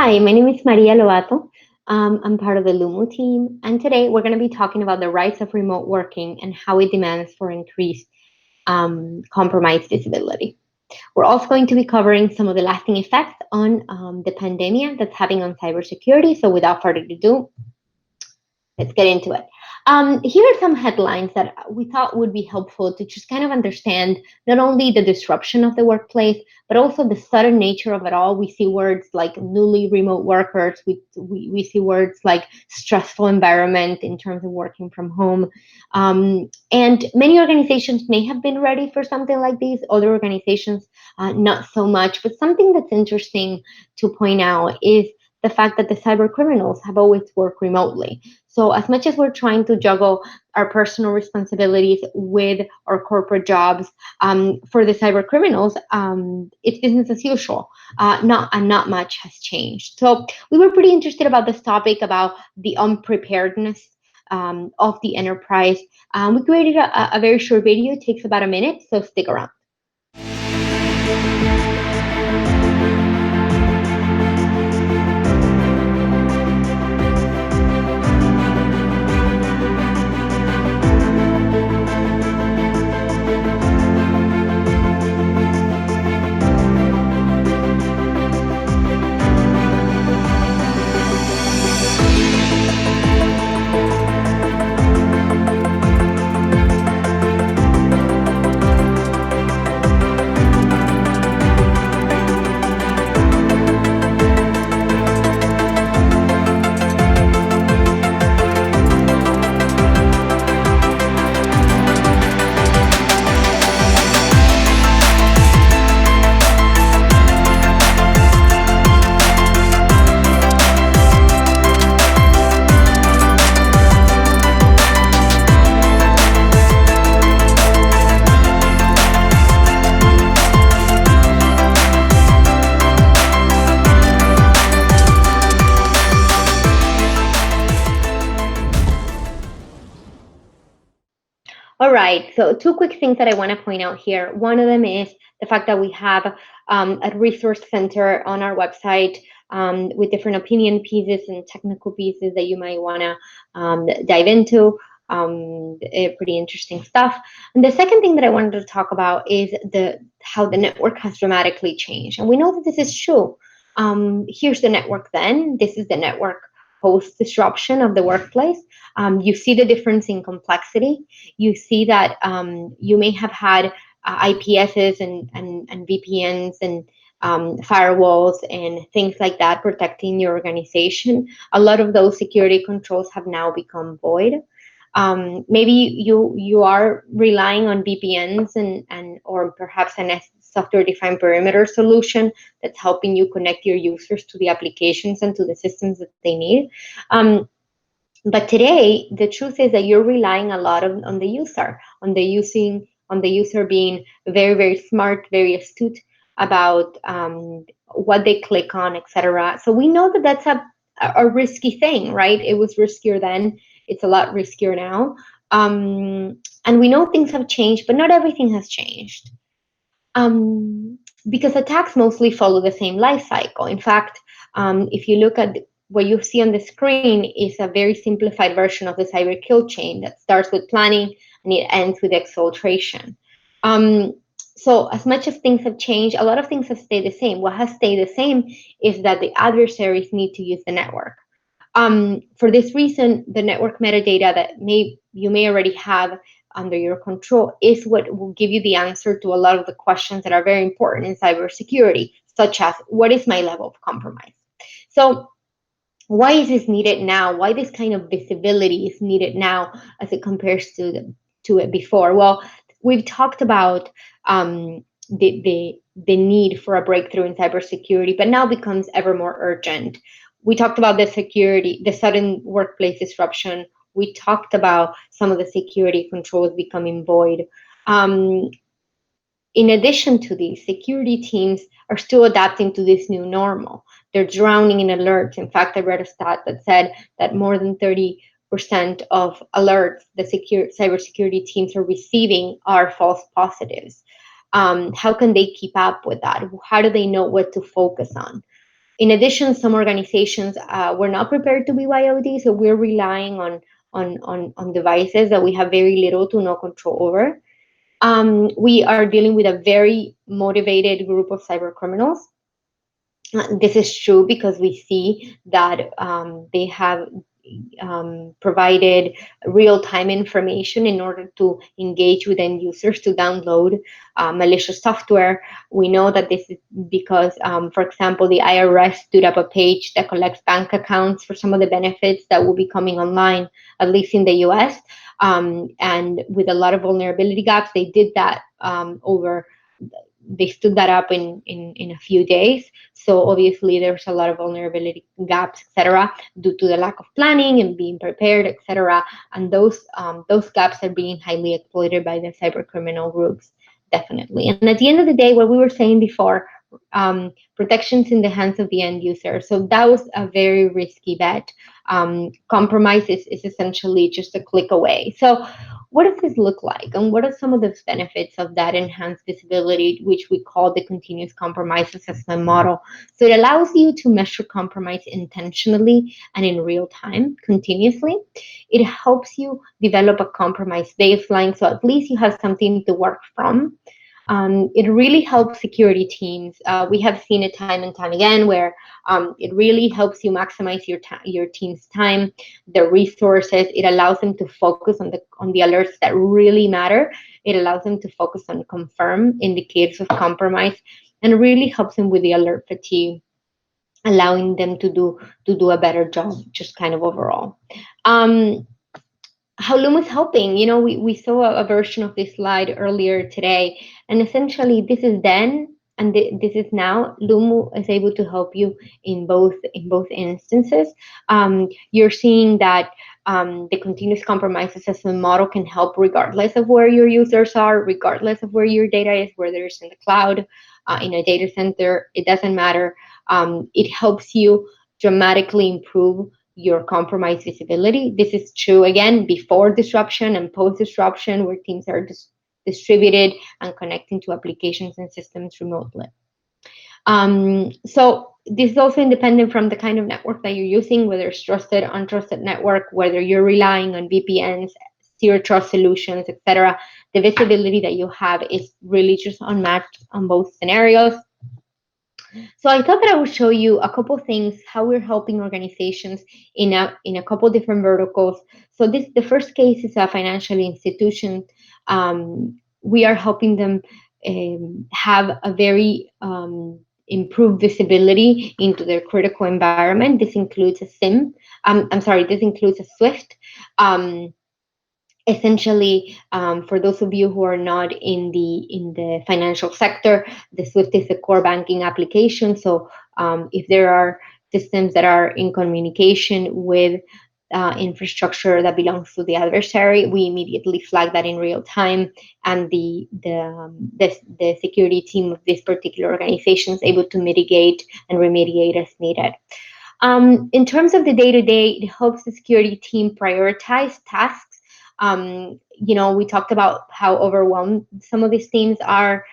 Hi, my name is Maria Lovato. I'm part of the Lumu team, and today we're going to be talking about the rise of remote working and how it demands for increased compromised visibility. We're also going to be covering some of the lasting effects on the pandemic that's having on cybersecurity. So without further ado, let's get into it. Here are some headlines that we thought would be helpful to just kind of understand not only the disruption of the workplace, but also the sudden nature of it all. We see words like newly remote workers. We see words like stressful environment in terms of working from home. And many organizations may have been ready for something like this. Other organizations, not so much. But something that's interesting to point out is the fact that the cyber criminals have always worked remotely. So as much as we're trying to juggle our personal responsibilities with our corporate jobs, for the cyber criminals, it's business as usual. Not much has changed. So we were pretty interested about this topic about the unpreparedness of the enterprise. We created a very short video. It takes about a minute, so stick around. All right, so two quick things that I want to point out here. One of them is the fact that we have a resource center on our website with different opinion pieces and technical pieces that you might want to dive into. Pretty interesting stuff. And the second thing that I wanted to talk about is how the network has dramatically changed. And we know that this is true. Here's the network then. This is the network post disruption of the workplace. You see the difference in complexity. You see that you may have had IPSs and VPNs and firewalls and things like that protecting your organization. A lot of those security controls have now become void. Maybe you are relying on VPNs and or perhaps a software-defined perimeter solution that's helping you connect your users to the applications and to the systems that they need. But today, the truth is that you're relying a lot on the user, on the user being very, very smart, very astute about what they click on, etc. So we know that that's a risky thing, right? It was riskier then. It's a lot riskier now. And we know things have changed, but not everything has changed. Because attacks mostly follow the same life cycle. In fact, if you look at what you see on the screen is a very simplified version of the cyber kill chain that starts with planning and it ends with exfiltration. So as much as things have changed, a lot of things have stayed the same. What has stayed the same is that the adversaries need to use the network. For this reason, the network metadata that you may already have under your control is what will give you the answer to a lot of the questions that are very important in cybersecurity, such as what is my level of compromise? So why is this needed now? Why this kind of visibility is needed now as it compares to it before? Well, we've talked about the need for a breakthrough in cybersecurity, but now becomes ever more urgent. We talked about the sudden workplace disruption. We talked about some of the security controls becoming void. In addition to these, security teams are still adapting to this new normal. They're drowning in alerts. In fact, I read a stat that said that more than 30% of alerts the cybersecurity teams are receiving are false positives. How can they keep up with that? How do they know what to focus on? In addition, some organizations were not prepared to BYOD, so we're relying on devices that we have very little to no control over. We are dealing with a very motivated group of cyber criminals. This is true because we see that they have provided real-time information in order to engage with end users to download malicious software. We know that this is because, for example, the IRS stood up a page that collects bank accounts for some of the benefits that will be coming online, at least in the US. And with a lot of vulnerability gaps, they did that they stood that up in a few days. So obviously there's a lot of vulnerability gaps, etc., due to the lack of planning and being prepared, etc. And those gaps are being highly exploited by the cyber criminal groups, definitely. And at the end of the day, what we were saying before, protections in the hands of the end user. So that was a very risky bet. Compromise is essentially just a click away. So what does this look like? And what are some of the benefits of that enhanced visibility, which we call the continuous compromise assessment model? So it allows you to measure compromise intentionally and in real time, continuously. It helps you develop a compromise baseline, so at least you have something to work from. It really helps security teams. We have seen it time and time again where it really helps you maximize your team's time, their resources. It allows them to focus on the alerts that really matter. It allows them to focus on confirm indicators of compromise, and really helps them with the alert fatigue, allowing them to do a better job, just kind of overall. How Lumu is helping. We saw a version of this slide earlier today, and essentially this is then and this is now. Lumu is able to help you in both instances. You're seeing that the continuous compromise assessment model can help regardless of where your users are, regardless of where your data is, whether it's in the cloud, in a data center, it doesn't matter. It helps you dramatically improve your compromise visibility. This is true, again, before disruption and post-disruption, where teams are distributed and connecting to applications and systems remotely. So this is also independent from the kind of network that you're using, whether it's trusted, untrusted network, whether you're relying on VPNs, zero trust solutions, etc. The visibility that you have is really just unmatched on both scenarios. So I thought that I would show you a couple things, how we're helping organizations in a couple different verticals. So the first case is a financial institution. We are helping them have a very improved visibility into their critical environment. This includes a SIM. This includes a SWIFT. Essentially, for those of you who are not in the financial sector, the SWIFT is a core banking application. So if there are systems that are in communication with infrastructure that belongs to the adversary, we immediately flag that in real time, and the security team of this particular organization is able to mitigate and remediate as needed. In terms of the day-to-day, it helps the security team prioritize tasks. We talked about how overwhelmed some of these teams are,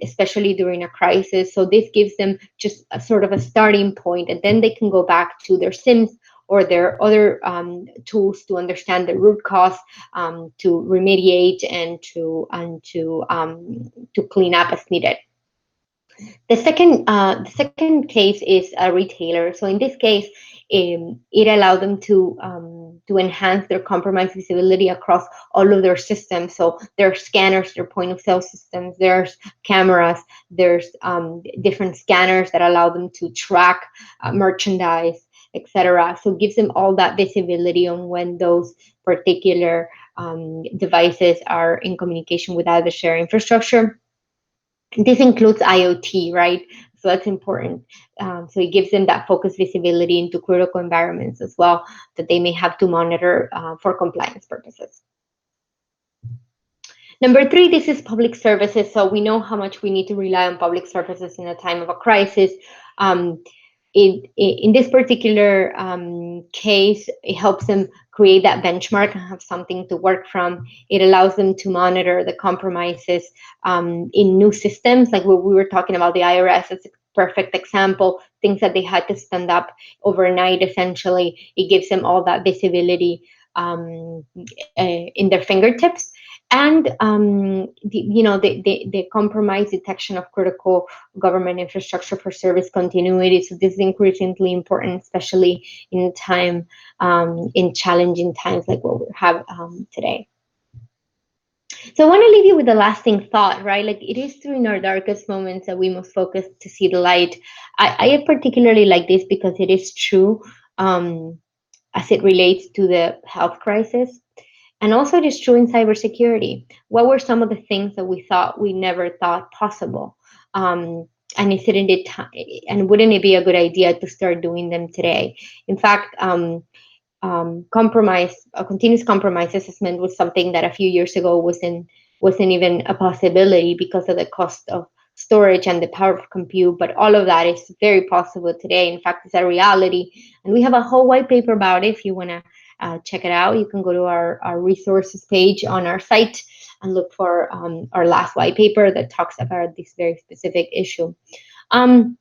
especially during a crisis. So this gives them just a sort of a starting point, and then they can go back to their SIMs or their other tools to understand the root cause, to remediate and to clean up as needed. The second case is a retailer. So in this case, it allowed them to enhance their compromise visibility across all of their systems. So there are scanners, there are point of sale systems, there's cameras, there's different scanners that allow them to track merchandise, etc. So it gives them all that visibility on when those particular devices are in communication with adversary infrastructure. This includes IoT, right? So that's important. So it gives them that focused visibility into critical environments as well that they may have to monitor for compliance purposes. Number 3, this is public services. So we know how much we need to rely on public services in a time of a crisis. In this particular case, it helps them create that benchmark and have something to work from. It allows them to monitor the compromises in new systems, like what we were talking about, the IRS perfect example, things that they had to stand up overnight. Essentially, it gives them all that visibility in their fingertips. And the compromise detection of critical government infrastructure for service continuity. So this is increasingly important, especially in challenging times like what we have today. So I want to leave you with the lasting thought, right? Like, it is during our darkest moments that we must focus to see the light. I particularly like this because it is true as it relates to the health crisis. And also, it is true in cybersecurity. What were some of the things that we never thought possible? And and wouldn't it be a good idea to start doing them today? In fact, a continuous compromise assessment was something that a few years ago wasn't even a possibility because of the cost of storage and the power of compute. But all of that is very possible today. In fact, it's a reality, and we have a whole white paper about it. If you want to check it out, you can go to our resources page on our site and look for our last white paper that talks about this very specific issue. Um,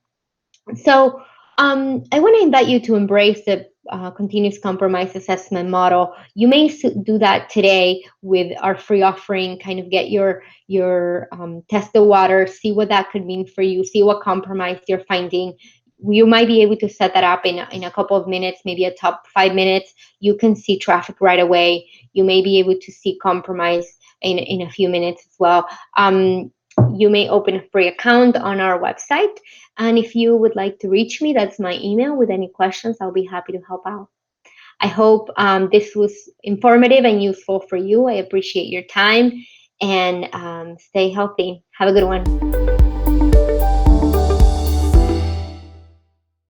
so I want to invite you to embrace the continuous compromise assessment model. You may do that today with our free offering. Kind of get your test the water, see what that could mean for you, see what compromise you're finding. You might be able to set that up in a couple of minutes, maybe a top 5 minutes. You can see traffic right away. You may be able to see compromise in a few minutes as well. You may open a free account on our website. And if you would like to reach me, that's my email. With any questions, I'll be happy to help out. I hope this was informative and useful for you. I appreciate your time, and stay healthy. Have a good one.